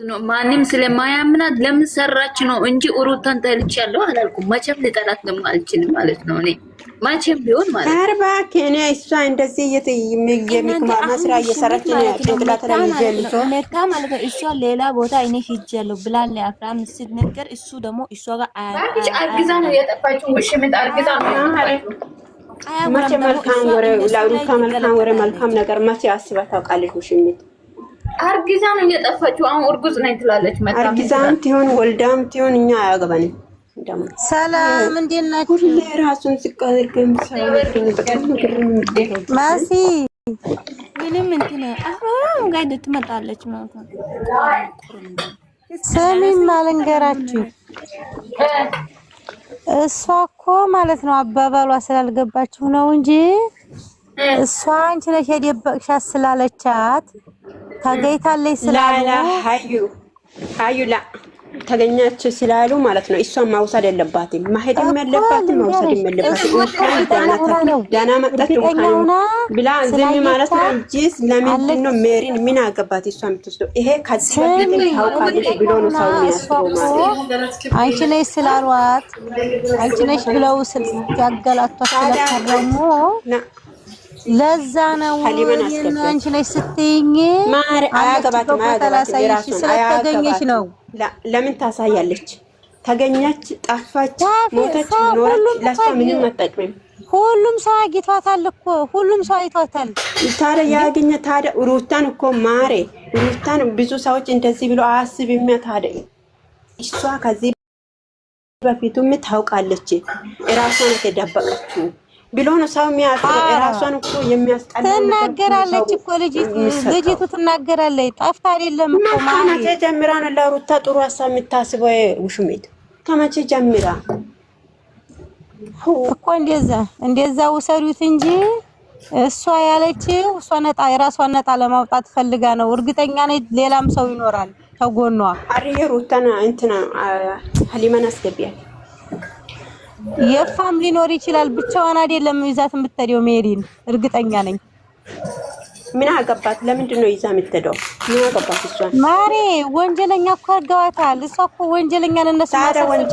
ነው ማንም ስለማያምናት ለምን ሰራች ነው እንጂ ሩታን ጠልቻለሁ አላልኩም። መቼም ልጠላት ደግሞ አልችልም ማለት ነው። እኔ መቼም ቢሆን ማለት ነው። አርባ ከኔ እሷ እንደዚህ የሚከማማ ስራ እየሰራች ነው ጭንቅላት ላይ ይዘልቶ መታ ማለት ነው። እሷ ሌላ ቦታ እኔ ሂጃለሁ ብላለ አፍራም ስትነገር እሱ ደግሞ እሷ ጋር አርግዛ ነው የጠፋችው። እሺ ምን አርግዛ ነው የጠፋችው? መቼ መልካም ወሬ ለሩታ መልካም ወሬ መልካም ነገር መቼ አስባ ታውቃለች? ውሽሚት አርግዛ ነው የጠፋችው። አሁን እርጉዝ ነኝ ትላለች። መጣ አርግዛም ትሆን ወልዳም ትሆን እኛ አያገባንም። ደሞ ሰላም እንዴት ናችሁ? ሁሉ ራሱን ሲቀርገም ማሲ ምንም እንትን ጋር ትመጣለች ማለት ነው። ሰሚን ማለንገራችሁ እሷ እኮ ማለት ነው አባባሏ ስላልገባችሁ ነው እንጂ እሷ አንቺ ነሽ የደበቅሻት ስላለቻት ተገይታለች ስላሉ ሀዩላ ተገኛች ስላሉ ማለት ነው። እሷ ማውሰድ የለባትም ማሄድም የለባትም ማውሰድም የለባትም። ዳና መጣች ብላ ዝም ማለት ነው እንጂ ለምንድን ነው ሜሪን ምን አገባት እሷ የምትወስደው? ይሄ ከዚህ በፊት ታውቃለች ብሎ ነው ሰው የሚያስበው። አንቺ ነሽ ስላሏት አንቺ ነሽ ብለው ያገላቷት ስለከረሙ ለዛ ነው አንቺ ነሽ ስትይኝ ማር አያገባትም ራሱ ስለተገኘሽ ነው። ለምን ታሳያለች? ተገኘች፣ ጠፋች፣ ሞተች፣ ኖረች ለሷ ምንም አትጠቅምም። ሁሉም ሰው አግኝቷታል እኮ ሁሉም ሰው አይቷታል። ታዲያ ያገኘ ታዲያ ሩታን እኮ ማሬ ሩታን ብዙ ሰዎች እንደዚህ ብሎ አያስብም። ታዲያ እሷ ከዚህ በፊቱም ታውቃለች ራሷን የተደበቀችው ብሎ ነው ሰው የሚያስበው። ራሷን እኮ የሚያስጠላ ትናገራለች እኮ ልጅቱ ትናገራለች። ጠፍታ አይደለም እኮ ከመቼ ጀምራ ነው ለሩታ ጥሩ ሀሳብ የምታስበው? ውሽሜት ከመቼ ጀምራ እኮ እንደዛ ውሰዱት እንጂ እሷ ያለችው እሷ ነጣ የራሷን ነጣ ለማውጣት ፈልጋ ነው። እርግጠኛ ነኝ ሌላም ሰው ይኖራል ተጎኗ። አሪዬ ሩታና እንትና ሀሊማን አስገቢያል። የፋም ሊኖር ይችላል። ብቻዋን አይደለም ይዛት የምትሄደው ሜሪን እርግጠኛ ነኝ። ምን አገባት? ለምንድን ነው ይዛ የምትሄደው? ምን አገባት? እሷ ማሬ ወንጀለኛ እኮ አድርገዋታል። እሷ እኮ ወንጀለኛ ነነሱ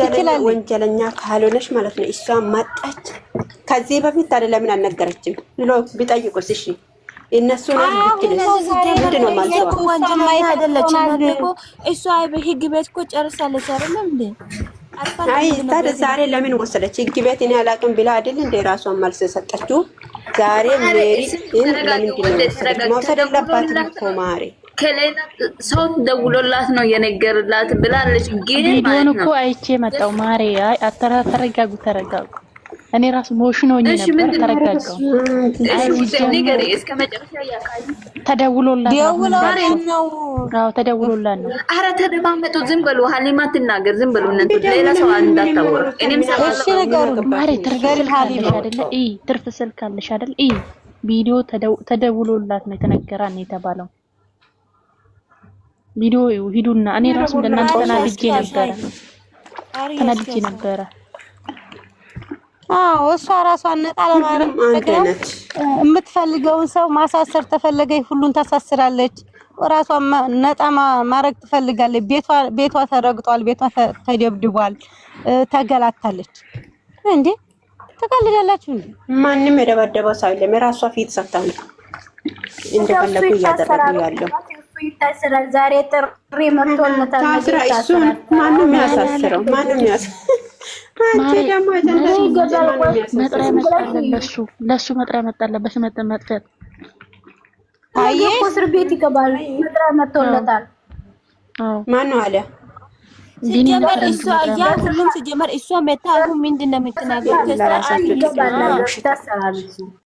ይችላል። ወንጀለኛ ካልሆነች ማለት ነው እሷ መጣች። ከዚህ በፊት ታዲያ ለምን አልነገረችም ብሎ ቢጠይቁስ? እሺ እነሱ ነው ምንድን ነው ማለት ነው? ወንጀል ማየት አይደለችም እኮ እሷ በህግ ቤት እኮ ጨርሳለች አይደለም እንዴ? አይ ታዲያ ዛሬ ለምን ወሰደች? ህግ ቤት እኔ አላውቅም ብላ አይደል እንደ ራሷን መልስ ሰጠችው። ዛሬ ሜሪ ለምንድን ነው መውሰድ የለባትም እኮ ማሬ። ከሌላ ሰው ደውሎላት ነው የነገርላት ብላለች። ግን ቪዲዮን እኮ አይቼ መጣው ማሬ። አይ ተረጋጉ። እኔ ራሱ ሞሽን ሆኜ ነበር። ተረጋጋው። እስከ መጨረሻ ያካይ ተደውሎላት ነው። አዎ ተደውሎላት ነው። አረ ተደማመጡ። ዝም በሉ ሀሊማ ትናገር። ዝም በሉ እናንተ ሌላ ሰው እንዳታወራ። እኔም እሺ ነገሩ ማሬ ተረጋግተሽ አይደለ? ትርፍ ስልክ አለሽ አይደል? ቪዲዮ ተደውሎላት ነው የተነገራን ነው የተባለው። ቪዲዮ ሂዱና እኔ ራሱ እንደናንተ ተናድጄ ነበረ። አዎ እሷ ራሷን ነጣ ለማድረግ የምትፈልገውን ሰው ማሳሰር ተፈለገኝ ሁሉን ታሳስራለች። ራሷን ነጣ ማድረግ ትፈልጋለች። ቤቷ ተረግጧል፣ ቤቷ ተደብድቧል፣ ተገላታለች። እንዴ ተቀልዳላችሁ እንዴ? ማንም የደበደበው ሰው የለም። የራሷ ፊት ሰጣው እንደፈለጉ እያደረጉ ያለው ይታሰራል። ዛሬ ጥሪ መጥቶልታል። እሱን ማንም ያሳስረው ማንም ለሱ መጥሪያ መጣለበት። በስመት መጥፈት አየህ እስር ቤት ይገባል። መጥሪያ መጥቶለታል። ማን ነው አለ ሲጀመር እሷ ያ ሁሉም ሲጀመር እሷ መታው ምንድነው የምትናገረው? ከዛ አንድ ይገባል።